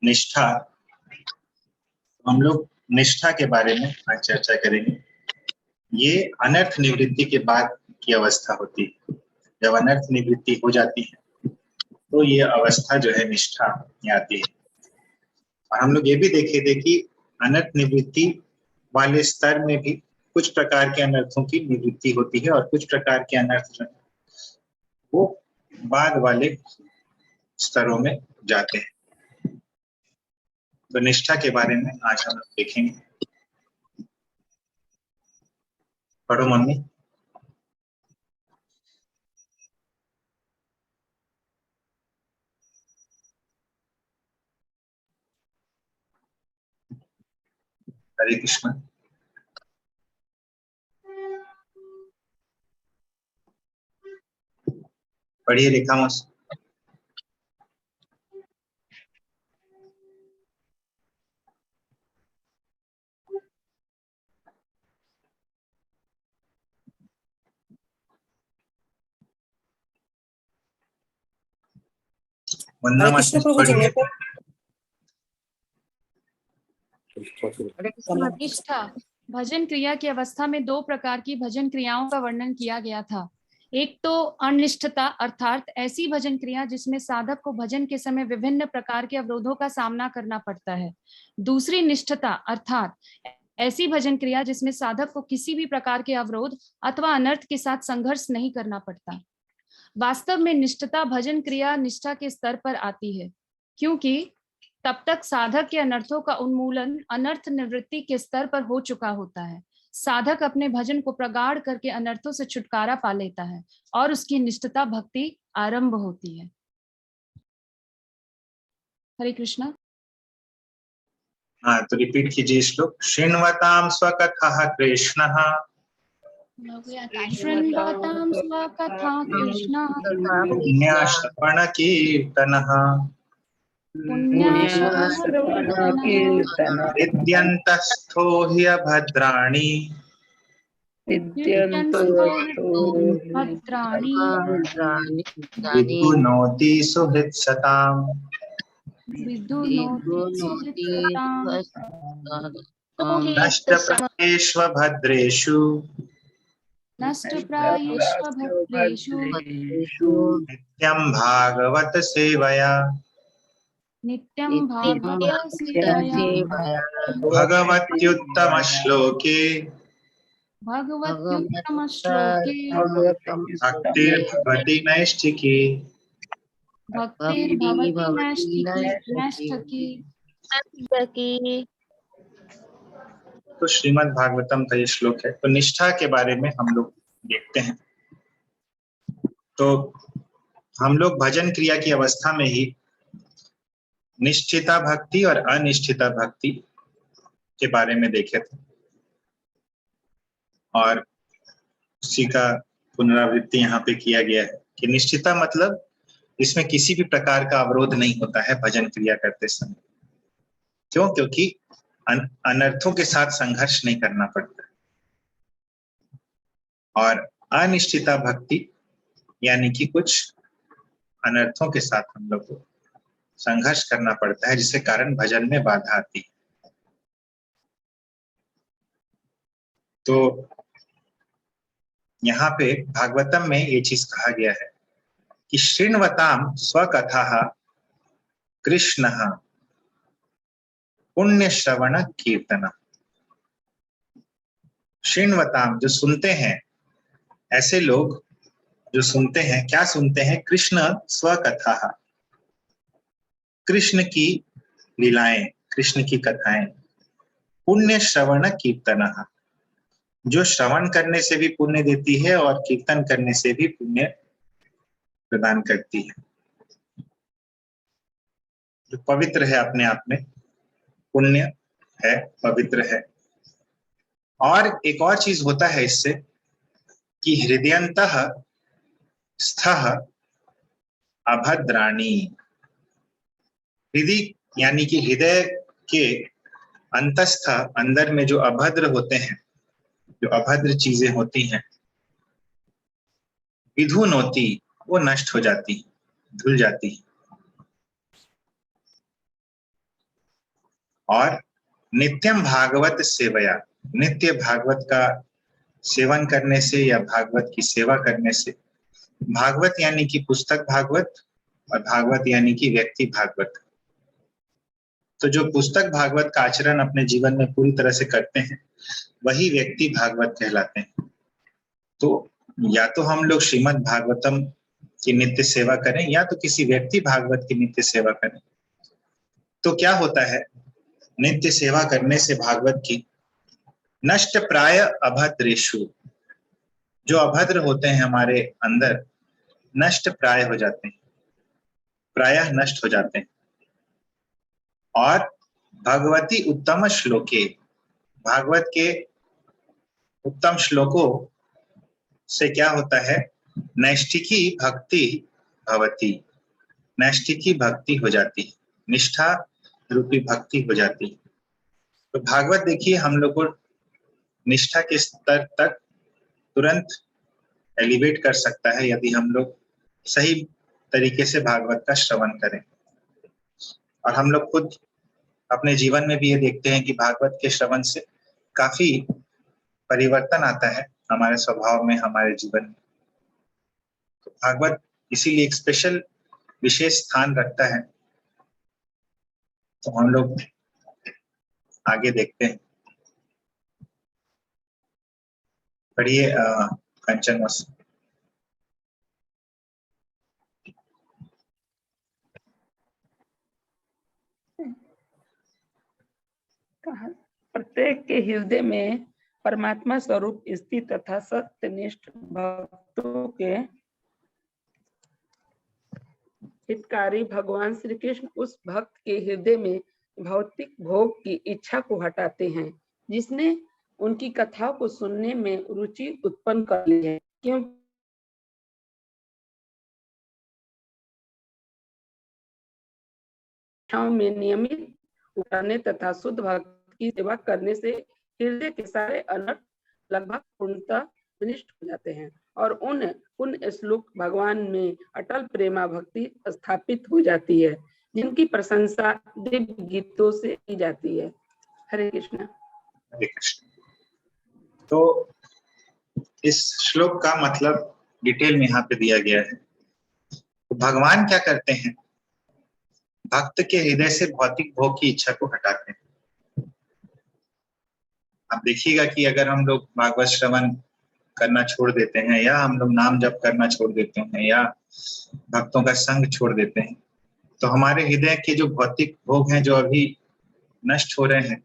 निष्ठा। हम लोग निष्ठा के बारे में आज चर्चा करेंगे। ये अनर्थ निवृत्ति के बाद की अवस्था होती है। जब अनर्थ निवृत्ति हो जाती है तो ये अवस्था जो है निष्ठा में आती है। और हम लोग ये भी देखे थे कि अनर्थ निवृत्ति वाले स्तर में भी कुछ प्रकार के अनर्थों की निवृत्ति होती है और कुछ प्रकार के अनर्थ जो है वो बाद वाले स्तरों में जाते हैं। तो निष्ठा के बारे में आज हम लोग देखेंगे। पढ़ो मम्मी। हरे कृष्ण। पढ़िए रेखा मौसी। वंदना हरे मासी कृष्ण प्रभु जी। पढ़िए। निष्ठा भजन क्रिया की अवस्था में दो प्रकार की भजन क्रियाओं का वर्णन किया गया था। एक तो अनिष्ठता अर्थात ऐसी भजन क्रिया जिसमें साधक को भजन के समय विभिन्न प्रकार के अवरोधों का सामना करना पड़ता है। दूसरी निष्ठता अर्थात ऐसी भजन क्रिया जिसमें साधक को किसी भी प्रकार के अवरोध अथवा अनर्थ के साथ संघर्ष नहीं करना पड़ता। वास्तव में निष्ठता भजन क्रिया निष्ठा के स्तर पर आती है, क्योंकि तब तक साधक के अनर्थों का उन्मूलन अनर्थ निवृत्ति के स्तर पर हो चुका होता है। साधक अपने भजन को प्रगाढ़ करके अनर्थों से छुटकारा पा लेता है और उसकी निष्ठता भक्ति आरंभ होती है। हरे कृष्णा। हाँ, तो रिपीट कीजिए श्लोक। शृण्वतां स्वकथः कृष्णः शृण्वतां स्वकथा कृष्णः पुण्याश्रवण कीर्तनः विद्यन्तस्थो हि अभद्राणि विद्युनोति सुहृत्सताम्। नष्टप्रायेष्व भद्रेषु नित्यं भागवत सेवया भगवत्युत्तम श्लोके भक्तिर्भवति नैष्ठिकी। तो श्रीमद् भागवतम का ये श्लोक है। तो निष्ठा के बारे में हम लोग देखते हैं। तो हम लोग भजन क्रिया की अवस्था में ही निश्चिता भक्ति और अनिश्चिता भक्ति के बारे में देखे थे और उसी का पुनरावृत्ति यहाँ पे किया गया है कि निश्चिता मतलब इसमें किसी भी प्रकार का अवरोध नहीं होता है भजन क्रिया करते समय। क्यों? क्योंकि अनर्थों के साथ संघर्ष नहीं करना पड़ता। और अनिश्चिता भक्ति यानी कि कुछ अनर्थों के साथ हम लोग को संघर्ष करना पड़ता है, जिसके कारण भजन में बाधा आती है। तो यहाँ पे भागवतम में ये चीज कहा गया है कि शृण्वताम स्वकथा कृष्ण पुण्य श्रवण कीर्तन। शृण्वताम जो सुनते हैं, ऐसे लोग जो सुनते हैं, क्या सुनते हैं? कृष्ण स्वकथा, कृष्ण की लीलाएं, कृष्ण की कथाएं। पुण्य श्रवण कीर्तन, जो श्रवण करने से भी पुण्य देती है और कीर्तन करने से भी पुण्य प्रदान करती है। जो पवित्र है अपने आप में, पुण्य है, पवित्र है। और एक और चीज होता है इससे कि हृदयंतः स्थः अभद्राणि। हृदय यानी कि हृदय के अंतस्थ, अंदर में जो अभद्र होते हैं, जो अभद्र चीजें होती हैं, विधुनोति, वो नष्ट हो जाती, धुल जाती। और नित्यम भागवत सेवया, नित्य भागवत का सेवन करने से या भागवत की सेवा करने से, भागवत यानी कि पुस्तक भागवत और भागवत यानी कि व्यक्ति भागवत। तो जो पुस्तक भागवत का आचरण अपने जीवन में पूरी तरह से करते हैं वही व्यक्ति भागवत कहलाते हैं। तो या तो हम लोग श्रीमद् भागवतम की नित्य सेवा करें या तो किसी व्यक्ति भागवत की नित्य सेवा करें। तो क्या होता है, नित्य सेवा करने से भागवत की नष्ट प्राय अभद्रेषु, जो अभद्र होते हैं हमारे अंदर, नष्ट प्राय हो जाते हैं, प्रायः नष्ट हो जाते हैं। और भगवती उत्तम श्लोके, भागवत के उत्तम श्लोकों से क्या होता है, नैष्ठिकी भक्ति भवती, नैष्ठिकी भक्ति हो जाती है, निष्ठा रूपी भक्ति हो जाती है। तो भागवत देखिए हम लोग को निष्ठा के स्तर तक तुरंत एलिवेट कर सकता है यदि हम लोग सही तरीके से भागवत का श्रवण करें। और हम लोग खुद अपने जीवन में भी ये देखते हैं कि भागवत के श्रवण से काफी परिवर्तन आता है हमारे स्वभाव में, हमारे जीवन में। तो भागवत इसीलिए एक स्पेशल विशेष स्थान रखता है। तो हम लोग आगे देखते हैं, पढ़िए कंचन मस। प्रत्येक के हृदय में परमात्मा स्वरूप स्थित तथा सत्यनिष्ठ भक्तों के हितकारी भगवान श्री कृष्ण उस भक्त के हृदय में भौतिक भोग की इच्छा को हटाते हैं जिसने उनकी कथाओं को सुनने में रुचि उत्पन्न कर ली है, क्योंकि में नियमित करने तथा शुद्ध भक्त की सेवा करने से हृदय के सारे अनर्थ लगभग पूर्णतः विनष्ट हो जाते हैं और उन पुण्य श्लोक भगवान में अटल प्रेमा भक्ति स्थापित हो जाती है, जिनकी प्रशंसा दिव्य गीतों से की जाती है। हरे कृष्ण। हरे कृष्ण। तो इस श्लोक का मतलब डिटेल में यहाँ पे दिया गया है। तो भगवान क्या करते हैं, भक्त के हृदय से भौतिक भोग की इच्छा को हटाते हैं। आप देखिएगा कि अगर हम लोग भागवत श्रवण करना छोड़ देते हैं या हम लोग नाम जप करना छोड़ देते हैं या भक्तों का संग छोड़ देते हैं, तो हमारे हृदय के जो भौतिक भोग हैं जो अभी नष्ट हो रहे हैं,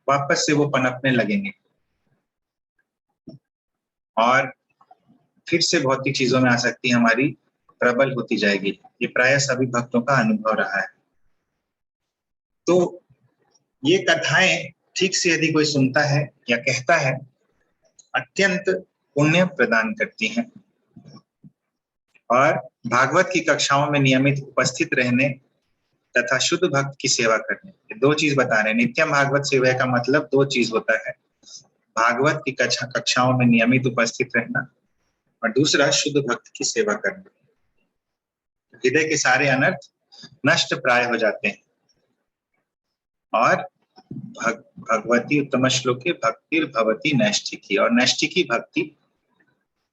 वापस से वो पनपने लगेंगे और फिर से भौतिक चीजों में आसक्ति हमारी प्रबल होती जाएगी। ये प्राय सभी भक्तों का अनुभव रहा है। तो ये कथाएं ठीक से यदि कोई सुनता है या कहता है, अत्यंत पुण्य प्रदान करती हैं। और भागवत की कक्षाओं में नियमित उपस्थित रहने तथा शुद्ध भक्त की सेवा करने, ये दो चीज बता रहे हैं। नित्यम भागवत सेवा का मतलब दो चीज होता है, भागवत की कक्षाओं में नियमित उपस्थित रहना और दूसरा शुद्ध भक्त की सेवा करना। हृदय के सारे अनर्थ नष्ट प्राय हो जाते हैं और भगवती उत्तम श्लोके भक्तिर भवती नैष्ठिकी, और नैष्ठिकी भक्ति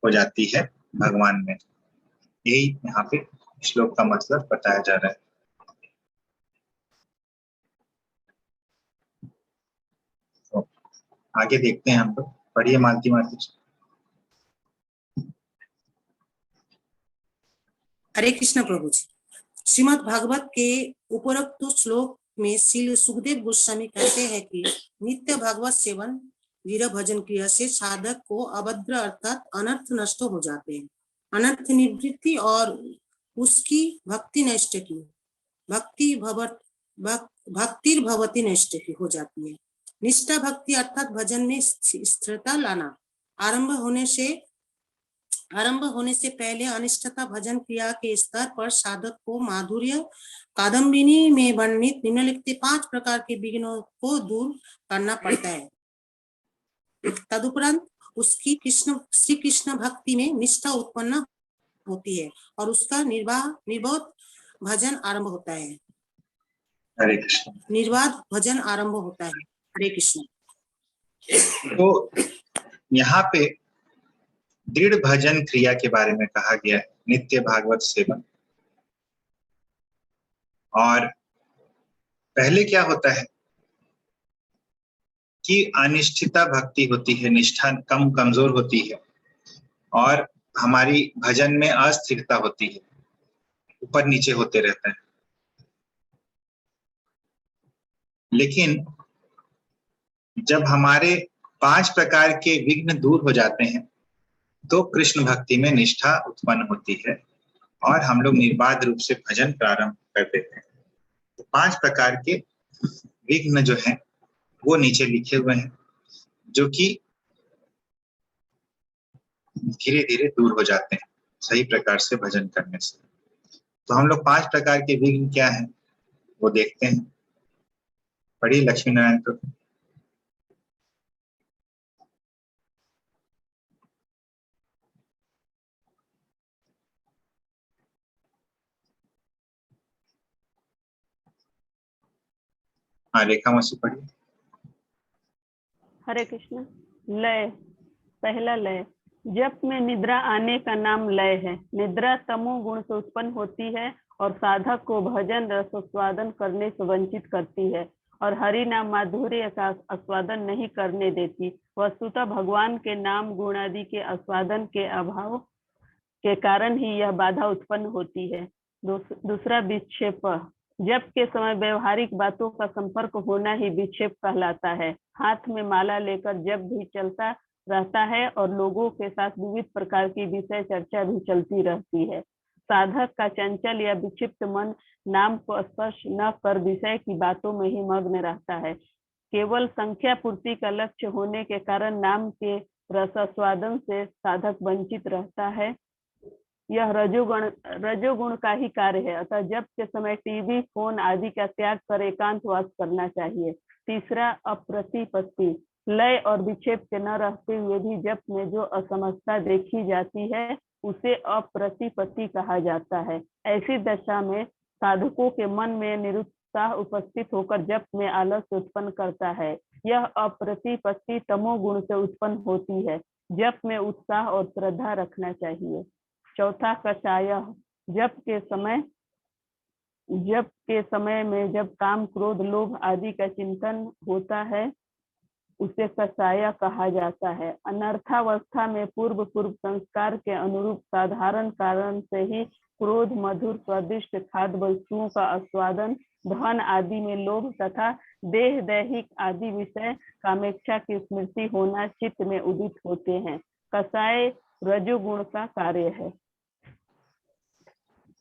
हो जाती है भगवान में। यही यहाँ पे श्लोक का मतलब बताया जा रहा है। तो आगे देखते हैं हम लोग, पढ़िए मालती माता। हरे कृष्ण प्रभु जी। श्रीमद् भागवत के उपरोक्त श्लोक में श्री सुखदेव गोस्वामी कहते हैं कि नित्य भागवत सेवन वीर भजन क्रिया से साधक को अभद्र अर्थात अनर्थ नष्ट हो जाते हैं, अनर्थ निवृत्ति और उसकी भक्ति नष्ट की भक्तिर भवती नष्ट की हो जाती है। निष्ठा भक्ति अर्थात भजन में स्थिरता लाना। आरंभ होने से पहले अनिष्टता भजन क्रिया के स्तर पर साधक को माधुर्य कादम्बिनी में वर्णित निम्नलिखित 5 प्रकार के विघ्नों को दूर करना पड़ता है। तदुपरांत उसकी श्री कृष्ण भक्ति में निष्ठा उत्पन्न होती है और उसका निर्बाध भजन आरंभ होता है। हरे कृष्ण। निर्बाध भजन आरंभ होता है। हरे कृष्ण। तो यहाँ पे दृढ़ भजन क्रिया के बारे में कहा गया है, नित्य भागवत सेवन। और पहले क्या होता है कि अनिष्ठिता भक्ति होती है, निष्ठा कमजोर होती है और हमारी भजन में अस्थिरता होती है, ऊपर नीचे होते रहता है। लेकिन जब हमारे 5 प्रकार के विघ्न दूर हो जाते हैं तो कृष्ण भक्ति में निष्ठा उत्पन्न होती है और हम लोग निर्बाध रूप से भजन प्रारंभ कर देते हैं। तो 5 प्रकार के विघ्न जो हैं वो नीचे लिखे हुए हैं, जो कि धीरे धीरे दूर हो जाते हैं सही प्रकार से भजन करने से। तो हम लोग 5 प्रकार के विघ्न क्या हैं वो देखते हैं। पढ़िए लक्ष्मी नारायण प्रभु। हाँ रेखा मौसी पढ़िए। हरे कृष्ण। लय, पहला लय। जप में निद्रा आने का नाम लय है। निद्रा तमो गुण से उत्पन्न होती है और साधक को भजन रसोस्वादन करने से वंचित करती है और हरि नाम माधुर्य का आस्वादन नहीं करने देती। वस्तुतः भगवान के नाम गुण आदि के आस्वादन के अभाव के कारण ही यह बाधा उत्पन्न होती है। दूसरा विक्षेप। जप के समय व्यवहारिक बातों का संपर्क होना ही विक्षेप कहलाता है। हाथ में माला लेकर जप भी चलता रहता है और लोगों के साथ विविध प्रकार की विषय चर्चा भी चलती रहती है। साधक का चंचल या विक्षिप्त मन नाम को स्पर्श न कर विषय की बातों में ही मग्न रहता है। केवल संख्या पूर्ति का लक्ष्य होने के कारण नाम के रसास्वादन से साधक वंचित रहता है। यह रजोगुण का ही कार्य है। अतः जप के समय टीवी, फोन आदि का त्याग कर एकांतवास करना चाहिए। तीसरा अप्रतिपत्ति। लय और विक्षेप के न रहते हुए भी जप में जो असमर्थता देखी जाती है उसे अप्रतिपत्ति कहा जाता है। ऐसी दशा में साधकों के मन में निरुत्साह उपस्थित होकर जप में आलस्य उत्पन्न करता है। यह अप्रतिपत्ति तमोगुण से उत्पन्न होती है। जप में उत्साह और श्रद्धा रखना चाहिए। चौथा कषाय। जप के समय में जब काम, क्रोध, लोभ आदि का चिंतन होता है उसे कषाय कहा जाता है। अनर्थावस्था में पूर्व संस्कार के अनुरूप साधारण कारण से ही क्रोध, मधुर स्वादिष्ट खाद्य वस्तुओं का आस्वादन, धन आदि में लोभ तथा देह दैहिक आदि विषय कामेक्षा की स्मृति होना चित्त में उदित होते हैं। कषाय रजोगुण का कार्य है।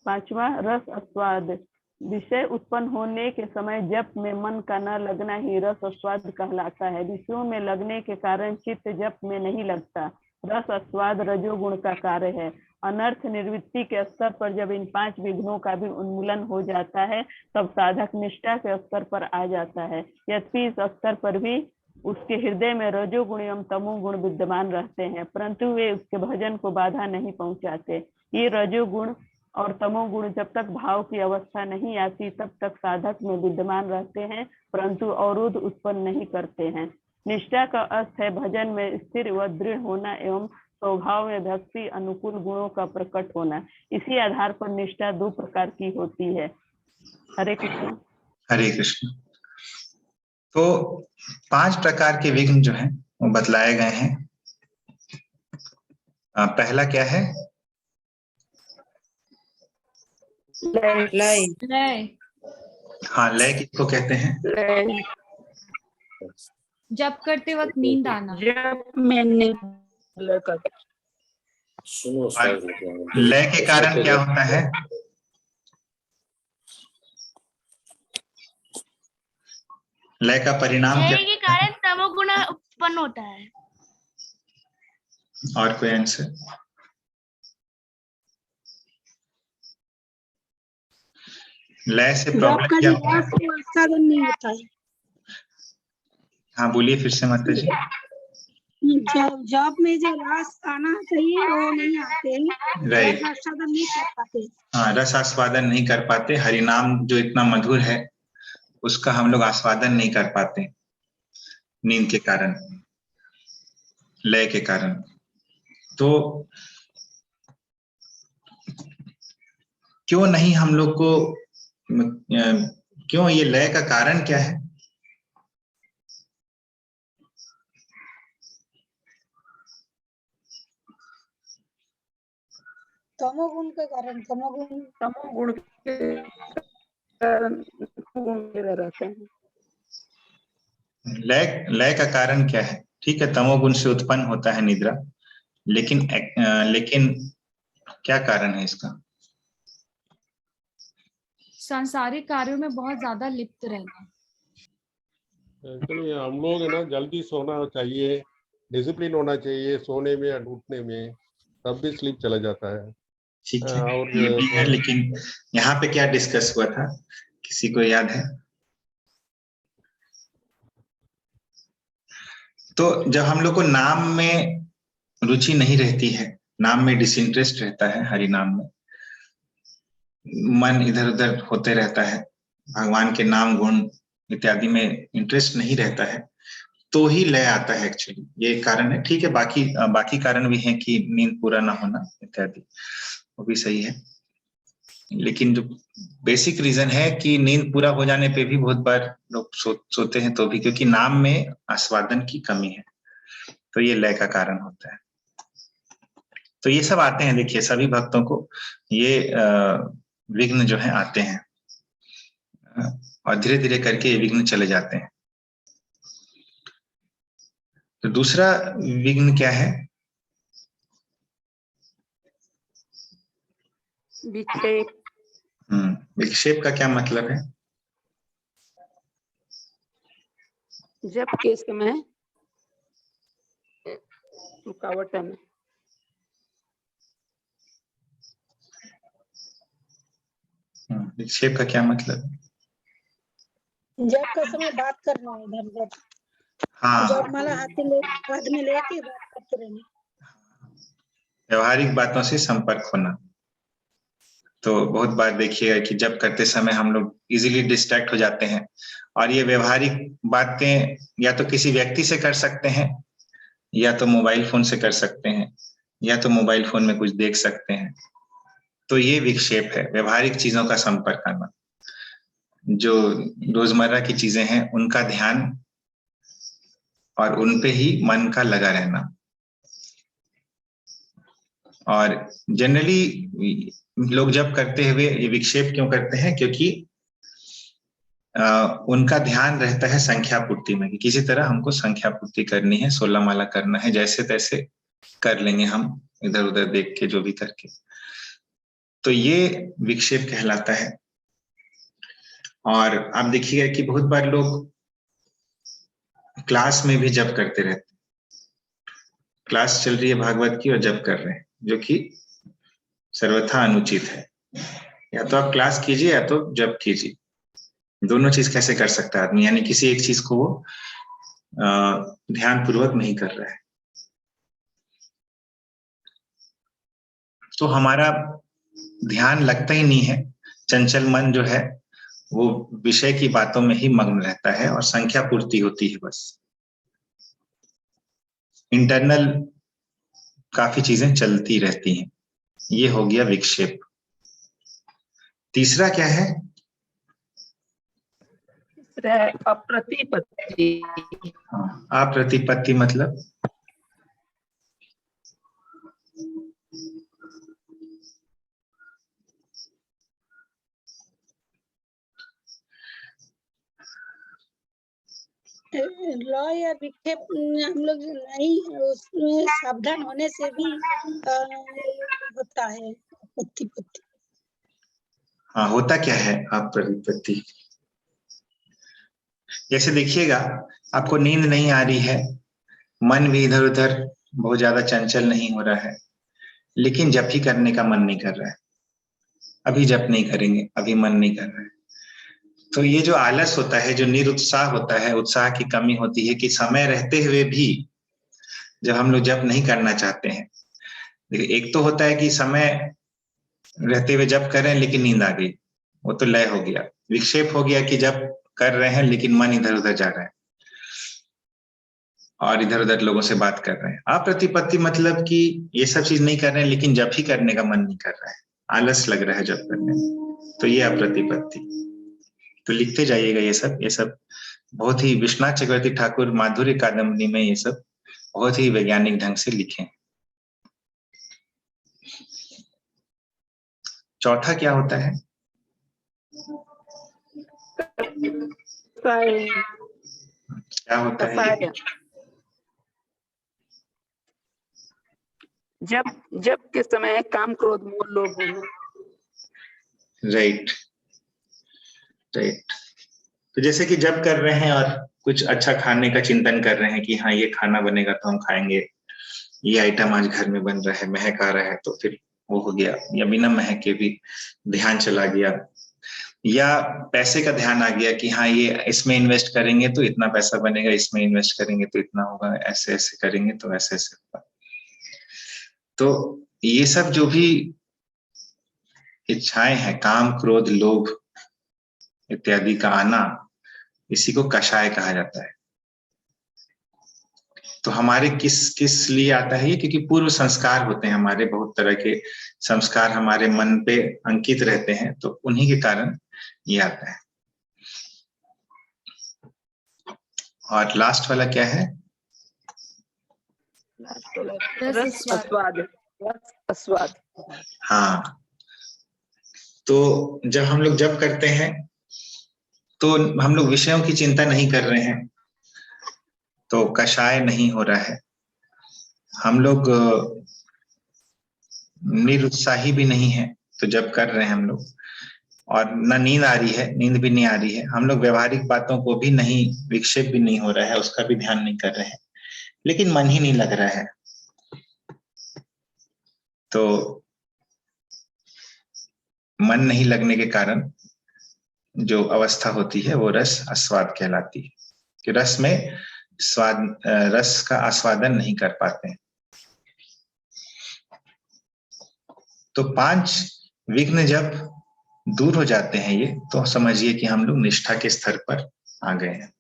पांचवा रस आस्वाद। विषय उत्पन्न होने के समय जप में मन का न लगना ही रस आस्वाद कहलाता है। विषयों में लगने के कारण चित्त जप में नहीं लगता। रस आस्वाद रजोगुण का कार्य है। अनर्थ निवृत्ति के स्तर पर जब इन 5 विघ्नों का भी उन्मूलन हो जाता है तब साधक निष्ठा के स्तर पर आ जाता है। यद्यपि इस स्तर पर भी उसके हृदय में रजोगुण एवं तमोगुण विद्यमान रहते हैं, परंतु वे उसके भजन को बाधा नहीं पहुंचाते। ये रजोगुण और तमोगुण जब तक भाव की अवस्था नहीं आती तब तक साधक में विद्यमान रहते हैं, परंतु अवरोध उत्पन्न नहीं करते हैं। निष्ठा का अर्थ है भजन में स्थिर व दृढ़ होना एवं स्वभाव में भक्ति अनुकूल गुणों का प्रकट होना। इसी आधार पर निष्ठा 2 प्रकार की होती है। हरे कृष्ण। हरे कृष्ण। तो 5 प्रकार के विघ्न जो हैं वो बतलाए गए हैं। पहला क्या है? लय। लय। हाँ, लय किसको कहते हैं? जप करते वक्त नींद आना। जप में नींद लय के कारण क्या होता है? लय का परिणाम क्या? लय के कारण तमोगुण उत्पन्न होता है। और कोई आंसर? लय से प्रॉब्लम क्या होता है? नहीं होता है। हाँ बोलिए फिर से माता जी। जॉब में जो रस आना चाहिए वो नहीं आते, राइट। रसास्वादन नहीं कर पाते। हाँ, रस आस्वादन नहीं कर पाते। हरिनाम जो इतना मधुर है उसका हम लोग आस्वादन नहीं कर पाते नींद के कारण, लय के कारण। तो क्यों नहीं हम लोग को, क्यों ये लय का कारण क्या है? तमोगुण के कारण, तमोगुण के कारण गुण में रहते हैं। लय का कारण क्या है? ठीक है, तमोगुण से उत्पन्न होता है निद्रा, लेकिन क्या कारण है इसका? सांसारिक कार्यों में बहुत ज्यादा लिप्त रहना। एक्चुअली हम लोग है ना जल्दी सोना चाहिए, डिसिप्लिन होना चाहिए सोने में या उठने में, तब भी स्लीप चला जाता है। ठीक है, और ये भी है, लेकिन यहाँ पे क्या डिस्कस हुआ था, किसी को याद है? तो जब हम लोग को नाम में रुचि नहीं रहती है, नाम में डिसइंटरेस्ट रहता है, हरि नाम में मन इधर उधर होते रहता है, भगवान के नाम गुण इत्यादि में इंटरेस्ट नहीं रहता है, तो ही लय आता है। एक्चुअली ये कारण है। ठीक है, बाकी कारण भी हैं कि नींद पूरा ना होना इत्यादि, वो भी सही है, लेकिन जो बेसिक रीजन है कि नींद पूरा हो जाने पे भी बहुत बार लोग सोते हैं, तो भी क्योंकि नाम में आस्वादन की कमी है, तो ये लय का कारण होता है। तो ये सब आते हैं, देखिए सभी भक्तों को ये विघ्न जो है आते हैं, और धीरे धीरे करके ये विघ्न चले जाते हैं। तो दूसरा विघ्न क्या है? विक्षेप। विक्षेप का क्या मतलब है? जब के समय रुकावट में। विक्षेप का क्या मतलब है? जब का समय बात करना है इधर उधर, हाँ, जब माला हाथ में लेके बात करते रहना, व्यवहारिक बातों से संपर्क होना। तो बहुत बार देखिएगा कि जब करते समय हम लोग इजीली डिस्ट्रैक्ट हो जाते हैं, और ये व्यवहारिक बातें या तो किसी व्यक्ति से कर सकते हैं, या तो मोबाइल फोन से कर सकते हैं, या तो मोबाइल फोन में कुछ देख सकते हैं। तो ये विक्षेप है, व्यवहारिक चीजों का संपर्क आना, जो रोजमर्रा की चीजें हैं उनका ध्यान और उन पे ही मन का लगा रहना। और जनरली लोग जब करते हुए ये विक्षेप क्यों करते हैं? क्योंकि उनका ध्यान रहता है संख्या पूर्ति में, कि किसी तरह हमको संख्या पूर्ति करनी है, 16 माला करना है, जैसे तैसे कर लेंगे हम, इधर उधर देख के जो भी करके। तो ये विक्षेप कहलाता है। और आप देखिएगा कि बहुत बार लोग क्लास में भी जप करते रहते हैं, क्लास चल रही है भागवत की और जप कर रहे हैं, जो कि सर्वथा अनुचित है। या तो आप क्लास कीजिए या तो जप कीजिए, दोनों चीज कैसे कर सकता है आदमी? यानी किसी एक चीज को वो ध्यान पूर्वक नहीं कर रहा है। तो हमारा ध्यान लगता ही नहीं है, चंचल मन जो है वो विषय की बातों में ही मग्न रहता है, और संख्या पूर्ति होती है बस। इंटरनल काफी चीजें चलती रहती हैं। ये हो गया विक्षेप। तीसरा क्या है? अप्रतिपत्ति। अप्रतिपत्ति मतलब लॉ या विक्षेप हम लोग नहीं, उसमें सावधान होने से भी होता है प्रतिपत्ति। हाँ, होता क्या है अप्रतिपत्ति? जैसे देखिएगा, आपको नींद नहीं आ रही है, मन भी इधर उधर बहुत ज्यादा चंचल नहीं हो रहा है, लेकिन जप ही करने का मन नहीं कर रहा है। अभी जप नहीं करेंगे, अभी मन नहीं कर रहा है। तो ये जो आलस होता है, जो निरुत्साह होता है, उत्साह की कमी होती है, कि समय रहते हुए भी जब हम लोग जप नहीं करना चाहते हैं। देखिए, एक तो होता है कि समय रहते हुए जप कर रहे हैं लेकिन नींद आ गई, वो तो लय हो गया। विक्षेप हो गया कि जब कर रहे हैं लेकिन मन इधर उधर जा रहा है और इधर उधर लोगों से बात कर रहे हैं। अप्रतिपत्ति मतलब कि ये सब चीज नहीं कर रहे हैं लेकिन जब ही करने का मन नहीं कर रहा है, आलस लग रहा है जब करने में, तो ये अप्रतिपत्ति। तो लिखते जाइएगा ये सब बहुत ही विश्वनाथ चक्रवर्ती ठाकुर माधुर्य कादम्बरी में ये सब बहुत ही वैज्ञानिक ढंग से लिखे। चौथा क्या होता है? क्या होता है ये? जब के समय काम क्रोध मोह लोभ होना। राइट। तो जैसे कि जब कर रहे हैं और कुछ अच्छा खाने का चिंतन कर रहे हैं कि हाँ ये खाना बनेगा तो हम खाएंगे, ये आइटम आज घर में बन रहा है, महक आ रहा है, तो फिर वो हो गया। या बिना महक के भी ध्यान चला गया, या पैसे का ध्यान आ गया कि हाँ ये इसमें इन्वेस्ट करेंगे तो इतना पैसा बनेगा, इसमें इन्वेस्ट करेंगे तो इतना होगा, ऐसे ऐसे करेंगे तो ऐसे ऐसे होगा। तो ये सब जो भी इच्छाएं हैं, काम क्रोध लोभ इत्यादि का आना, इसी को कषाय कहा जाता है। तो हमारे किस लिए आता है ये? क्योंकि पूर्व संस्कार होते हैं हमारे, बहुत तरह के संस्कार हमारे मन पे अंकित रहते हैं, तो उन्हीं के कारण ये आता है। और लास्ट वाला क्या है? स्वाद। हाँ, तो जब हम लोग जब करते हैं तो हम लोग विषयों की चिंता नहीं कर रहे हैं, तो कषाय नहीं हो रहा है। हम लोग निरुत्साही भी नहीं है, तो जब कर रहे हैं हम लोग, और न नींद आ रही है, नींद भी नहीं आ रही है, हम लोग व्यवहारिक बातों को भी नहीं, विक्षेप भी नहीं हो रहा है, उसका भी ध्यान नहीं कर रहे हैं, लेकिन मन ही नहीं लग रहा है। तो मन नहीं लगने के कारण जो अवस्था होती है वो रस आस्वाद कहलाती है, कि रस में रस का आस्वादन नहीं कर पाते हैं। तो 5 विघ्न जब दूर हो जाते हैं ये, तो समझिए कि हम लोग निष्ठा के स्तर पर आ गए हैं।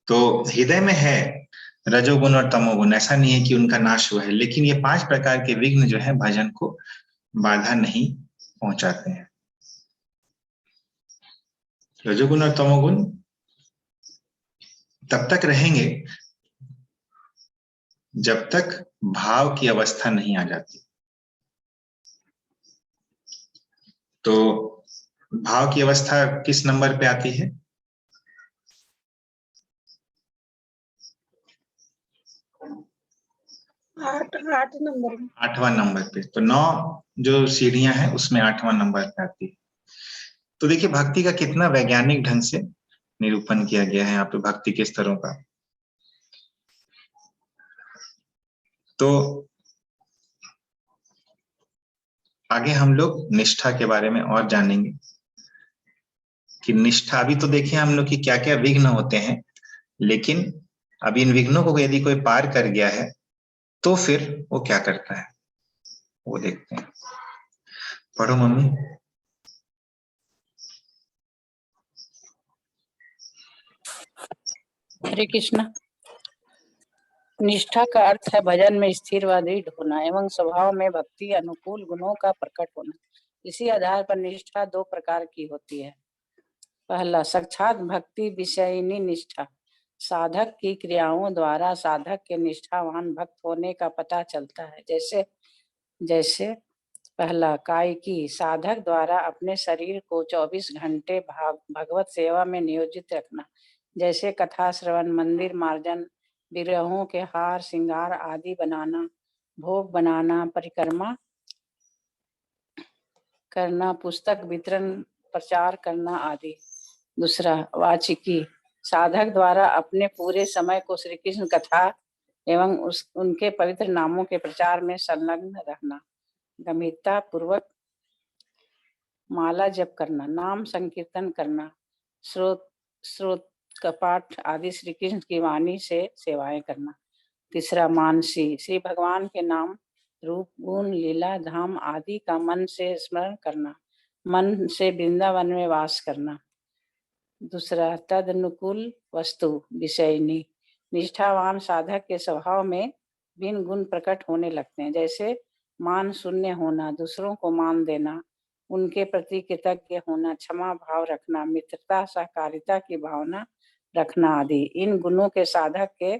तो हृदय में है रजोगुण और तमोगुण, ऐसा नहीं है कि उनका नाश हुआ है, लेकिन ये 5 प्रकार के विघ्न जो है भजन को बाधा नहीं पहुंचाते हैं। रजोगुण और तमोगुण तब तक रहेंगे जब तक भाव की अवस्था नहीं आ जाती। तो भाव की अवस्था किस नंबर पे आती है? आठ नंबर में। 8वां नंबर पे। तो 9 जो सीढ़ियां हैं उसमें 8वां नंबर पे आती है। तो देखिए भक्ति का कितना वैज्ञानिक ढंग से निरूपण किया गया है यहाँ पे, भक्ति के स्तरों का। तो आगे हम लोग निष्ठा के बारे में और जानेंगे कि निष्ठा, अभी तो देखें हम लोग कि क्या क्या विघ्न होते हैं, लेकिन अब इन विघ्नों को यदि कोई पार कर गया है तो फिर वो क्या करता है वो देखते हैं। पढ़ो मम्मी। हरे कृष्णा। निष्ठा का अर्थ है भजन में स्थिर व दृढ़ होना एवं स्वभाव में भक्ति अनुकूल गुणों का प्रकट होना। इसी आधार पर निष्ठा 2 प्रकार की होती है। पहला, साक्षात भक्ति विषयिनी निष्ठा। साधक की क्रियाओं द्वारा साधक के निष्ठावान भक्त होने का पता चलता है। जैसे पहला, कायिकी। साधक द्वारा अपने शरीर को 24 घंटे भगवत सेवा में नियोजित रखना, जैसे कथा श्रवण, मंदिर मार्जन, विग्रहों के हार श्रृंगार आदि बनाना, भोग बनाना, परिक्रमा करना, पुस्तक वितरण प्रचार करना आदि। दूसरा, वाचिकी। साधक द्वारा अपने पूरे समय को श्री कृष्ण कथा एवं उनके पवित्र नामों के प्रचार में संलग्न रहना, गंभीरता पूर्वक माला जप करना, नाम संकीर्तन करना, स्रोत का पाठ आदि श्री कृष्ण की वाणी से सेवाएं करना। तीसरा, मानसी। श्री भगवान के नाम, रूप, गुण, लीला, धाम आदि का मन से स्मरण करना, मन से वृंदावन में वास करना। दूसरा, तद अनुकूल वस्तु विषयनी। निष्ठावान साधक के स्वभाव में भिन्न गुण प्रकट होने लगते हैं, जैसे मान शून्य होना, दूसरों को मान देना, उनके प्रति कृतज्ञ होना, क्षमा भाव रखना, मित्रता सहकारिता की भावना रखना आदि। इन गुणों के साधक के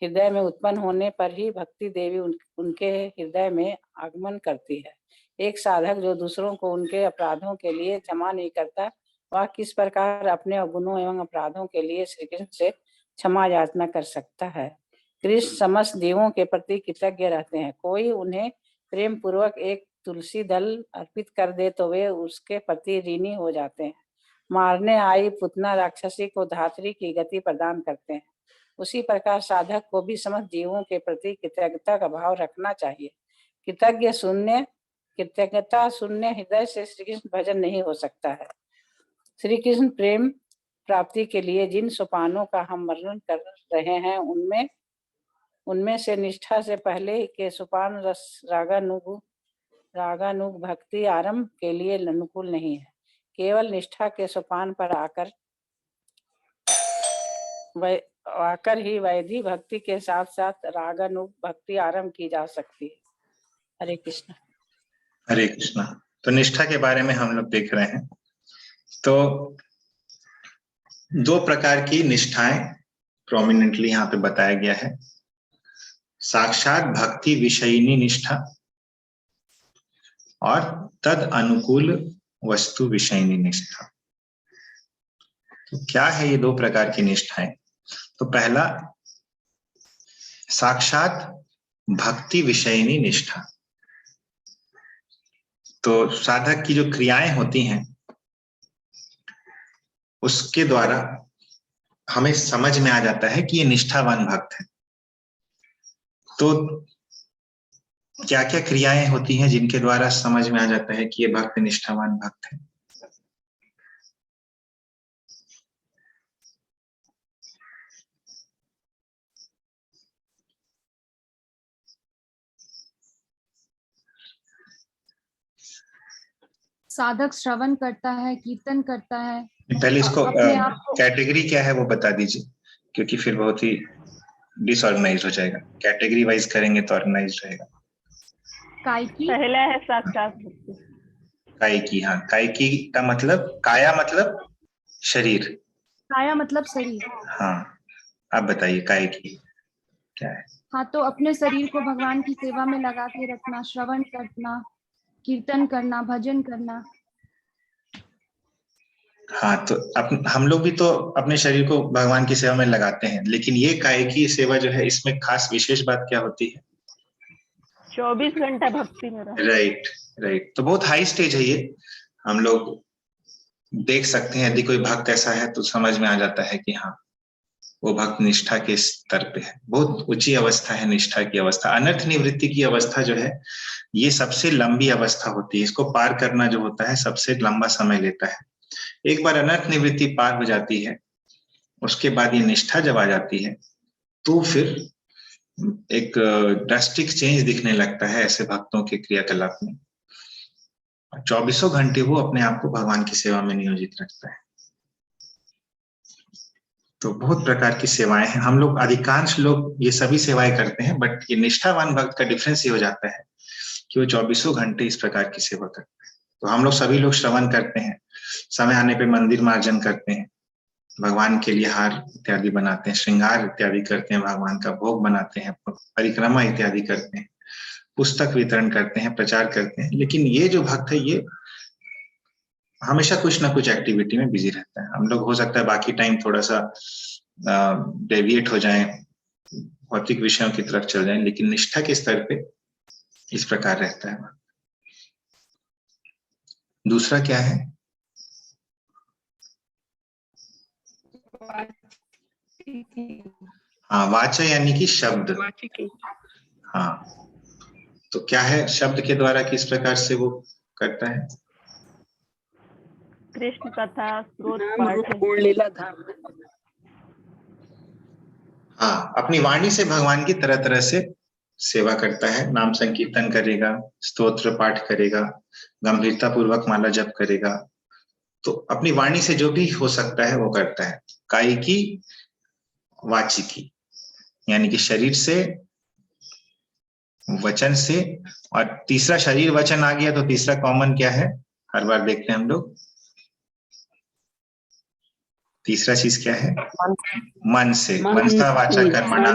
हृदय में उत्पन्न होने पर ही भक्ति देवी उनके हृदय में आगमन करती है। एक साधक जो दूसरों को उनके अपराधों के लिए क्षमा नहीं करता, वह किस प्रकार अपने अवगुणों एवं अपराधों के लिए श्री कृष्ण से क्षमा याचना कर सकता है। कृष्ण समस्त जीवों के प्रति कृतज्ञ रहते हैं। कोई उन्हें प्रेम पूर्वक एक तुलसी दल अर्पित कर दे तो वे उसके प्रति ऋणी हो जाते हैं। मारने आई पुतना राक्षसी को धात्री की गति प्रदान करते हैं। उसी प्रकार साधक को भी समस्त जीवों के प्रति कृतज्ञता का भाव रखना चाहिए। कृतज्ञता शून्य हृदय से श्री कृष्ण भजन नहीं हो सकता है। श्री कृष्ण प्रेम प्राप्ति के लिए जिन सोपानों का हम वर्णन कर रहे हैं, उनमें से निष्ठा से पहले के सोपान रागानुग भक्ति आरंभ के लिए अनुकूल नहीं है। केवल निष्ठा के सोपान पर आकर ही वैधि भक्ति के साथ साथ रागानुग भक्ति आरंभ की जा सकती है। हरे कृष्ण। हरे कृष्णा। तो निष्ठा के बारे में हम लोग देख रहे हैं। तो दो प्रकार की निष्ठाएं प्रोमिनेंटली यहाँ पे बताया गया है। साक्षात भक्ति विषयिनी निष्ठा और तद अनुकूल वस्तु विषयिनी निष्ठा। तो क्या है ये दो प्रकार की निष्ठाएं? तो पहला, साक्षात भक्ति विषयिनी निष्ठा। तो साधक की जो क्रियाएं होती हैं उसके द्वारा हमें समझ में आ जाता है कि ये निष्ठावान भक्त है। तो क्या क्या क्रियाएं होती हैं जिनके द्वारा समझ में आ जाता है कि ये भक्त निष्ठावान भक्त है? साधक श्रवण करता है, कीर्तन करता है। पहले इसको अपने आप को कैटेगरी क्या है वो बता दीजिए, क्योंकि फिर बहुत ही डिसऑर्गेनाइज हो जाएगा। कैटेगरी वाइज करेंगे तो ऑर्गेनाइज रहेगा। कायकी, पहला है साक्षात भक्ति। कायकी। हाँ, कायकी का मतलब, काया मतलब शरीर। काया मतलब शरीर। हाँ, आप बताइए कायकी क्या है? हाँ, तो अपने शरीर को भगवान की सेवा में लगा के रखना, श्रवण करना, कीर्तन करना, भजन करना। हाँ, तो हम लोग भी तो अपने शरीर को भगवान की सेवा में लगाते हैं, लेकिन ये कायकी सेवा जो है, इसमें खास विशेष बात क्या होती है? 24 घंटा भक्ति में रहना। राइट। तो बहुत हाई स्टेज है ये। हम लोग देख सकते हैं, यदि कोई भक्त ऐसा है तो समझ में आ जाता है कि हाँ, वो भक्त निष्ठा के स्तर पे है। बहुत ऊंची अवस्था है निष्ठा की अवस्था। अनर्थ निवृत्ति की अवस्था जो है, ये सबसे लंबी अवस्था होती है। इसको पार करना जो होता है सबसे लंबा समय लेता है। एक बार अनर्थ निवृत्ति पार हो जाती है, उसके बाद ये निष्ठा जब आ जाती है तो फिर एक ड्रास्टिक चेंज दिखने लगता है ऐसे भक्तों के क्रियाकलाप में। 24 घंटे वो अपने आप को भगवान की सेवा में नियोजित रखता है। तो बहुत प्रकार की सेवाएं हैं। हम लोग, अधिकांश लोग ये सभी सेवाएं करते हैं, बट ये निष्ठावान भक्त का डिफरेंस ये हो जाता है कि वो 24 घंटे इस प्रकार की सेवा करते हैं। तो हम लोग सभी लोग श्रवण करते हैं, समय आने पे मंदिर मार्जन करते हैं, भगवान के लिए हार इत्यादि बनाते हैं, श्रृंगार इत्यादि करते हैं, भगवान का भोग बनाते हैं, परिक्रमा इत्यादि करते हैं, पुस्तक वितरण करते हैं, प्रचार करते हैं। लेकिन ये जो भक्त है, ये हमेशा कुछ ना कुछ एक्टिविटी में बिजी रहता है। हम लोग हो सकता है बाकी टाइम थोड़ा सा डेविएट हो जाएं, भौतिक विषयों की तरफ चल जाएं, लेकिन निष्ठा के स्तर पे इस प्रकार रहता है। दूसरा क्या है? हाँ, वाचा यानी कि शब्द। हाँ, तो क्या है? शब्द के द्वारा किस प्रकार से वो करता है? कृष्ण कथा, स्रोत नाम रूप पाठ। गुण लीला धाम। हाँ, अपनी वाणी से भगवान की तरह तरह से सेवा करता है, नाम संकीर्तन करेगा, स्तोत्र पाठ करेगा, गंभीरता पूर्वक माला जप करेगा, तो अपनी वाणी से जो भी हो सकता है वो करता है। कायिकी, वाचिकी, यानी कि शरीर से, वचन से, और तीसरा शरीर वचन आ गया तो तीसरा कॉमन क्या है, हर बार देखते हैं हम लोग, तीसरा चीज क्या है, मन से, मनसा वाचा कर्मणा।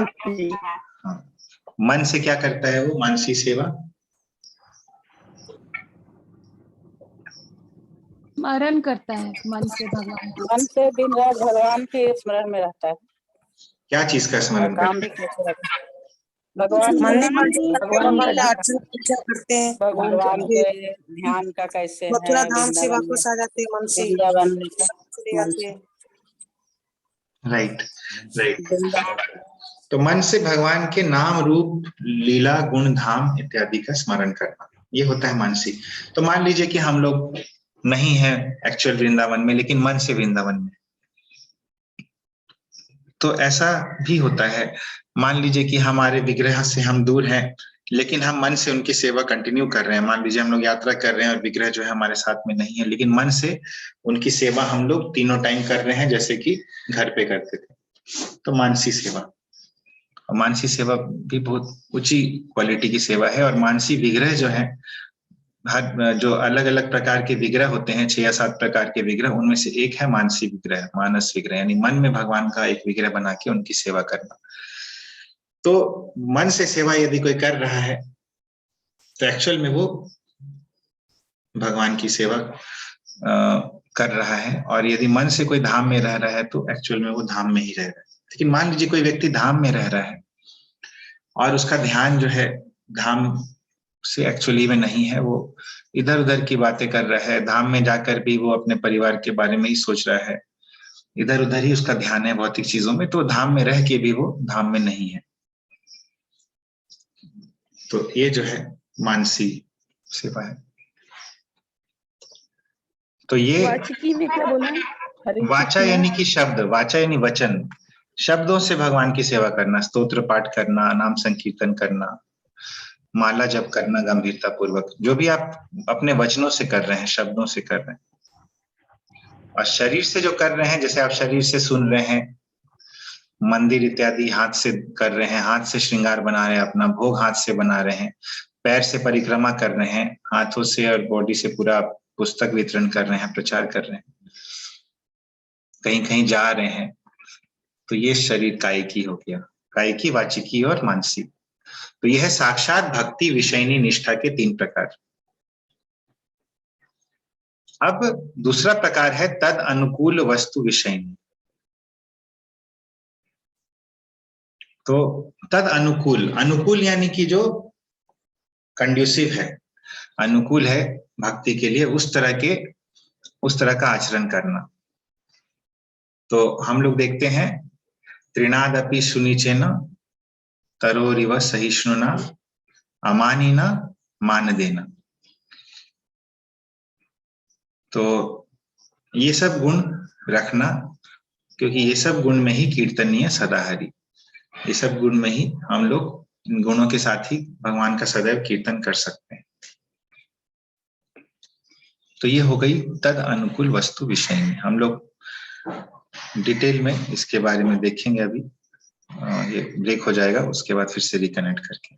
हाँ, मन से क्या करता है वो, मानसी सेवा, स्मरण करता है मन से भगवान। मन से दिन रात भगवान के स्मरण में रहता है। क्या चीज का स्मरण काम भी करता है, कैसे रहता है? भगवान मंदिर भगवान में अर्चना पूजा करते हैं, भगवान के ध्यान का कैसे है, मथुरा धाम से वृंदावन वापस आ जाते हैं मन से, वृंदावन चले जाते हैं। Right right. तो मन से भगवान के नाम, रूप, लीला, गुण, धाम इत्यादि का स्मरण करना, ये होता है मानसी। तो मान लीजिए कि हम लोग नहीं है एक्चुअल वृंदावन में, लेकिन मन से वृंदावन में, तो ऐसा भी होता है। मान लीजिए कि हमारे विग्रह से हम दूर हैं, लेकिन हम मन से उनकी सेवा कंटिन्यू कर रहे हैं। मान लीजिए हम लोग यात्रा कर रहे हैं और विग्रह जो है हमारे साथ में नहीं है, लेकिन मन से उनकी सेवा हम लोग तीनों टाइम कर रहे हैं, जैसे कि घर पे करते थे। तो मानसी सेवा, और मानसी सेवा भी बहुत ऊंची क्वालिटी की सेवा है। और मानसी विग्रह जो है, हर जो अलग अलग प्रकार के विग्रह होते हैं, 6 या 7 प्रकार के विग्रह, उनमें से एक है मानसी विग्रह, मानस विग्रह, यानी मन में भगवान का एक विग्रह बना के उनकी सेवा करना। तो मन से सेवा यदि कोई कर रहा है तो एक्चुअल में वो भगवान की सेवा कर रहा है, और यदि मन से कोई धाम में रह रहा है तो एक्चुअल में वो धाम में ही रह रहा है। लेकिन मान लीजिए कोई व्यक्ति धाम में रह रहा है और उसका ध्यान जो है धाम से एक्चुअली में नहीं है, वो इधर उधर की बातें कर रहा है, धाम में जाकर भी वो अपने परिवार के बारे में ही सोच रहा है, इधर उधर ही उसका ध्यान है भौतिक चीजों में, तो धाम में रह के भी वो धाम में नहीं है। तो ये जो है मानसी सेवा है। तो ये वाचिकी में क्या बोला, वाचा यानी कि शब्द, वाचा यानी वचन, शब्दों से भगवान की सेवा करना, स्तोत्र पाठ करना, नाम संकीर्तन करना, माला जप करना गंभीरता पूर्वक, जो भी आप अपने वचनों से कर रहे हैं, शब्दों से कर रहे हैं। और शरीर से जो कर रहे हैं, जैसे आप शरीर से सुन रहे हैं, मंदिर इत्यादि हाथ से कर रहे हैं, हाथ से श्रृंगार बना रहे हैं, अपना भोग हाथ से बना रहे हैं, पैर से परिक्रमा कर रहे हैं, हाथों से और बॉडी से पूरा पुस्तक वितरण कर रहे हैं, प्रचार कर रहे हैं, कहीं कहीं जा रहे हैं, तो ये शरीर कायिकी हो गया, कायिकी, वाचिकी और मानसी। तो यह है साक्षात भक्ति विषयनी निष्ठा के 3 प्रकार। अब दूसरा प्रकार है तद अनुकूल वस्तु विषयनी। तो तद अनुकूल, अनुकूल यानी कि जो कंड्यूसिव है, अनुकूल है भक्ति के लिए, उस तरह का आचरण करना। तो हम लोग देखते हैं त्रिनादपि सुनिचेन तरोरिव सहिष्णुना अमानिना मान देना। तो ये सब गुण रखना, क्योंकि ये सब गुण में ही कीर्तनीय सदाहरि, ये सब गुण में ही हम लोग इन गुणों के साथ ही भगवान का सदैव कीर्तन कर सकते हैं। तो ये हो गई तद अनुकूल वस्तु विषय में। हम लोग डिटेल में इसके बारे में देखेंगे अभी, ये ब्रेक हो जाएगा, उसके बाद फिर से रिकनेक्ट करके।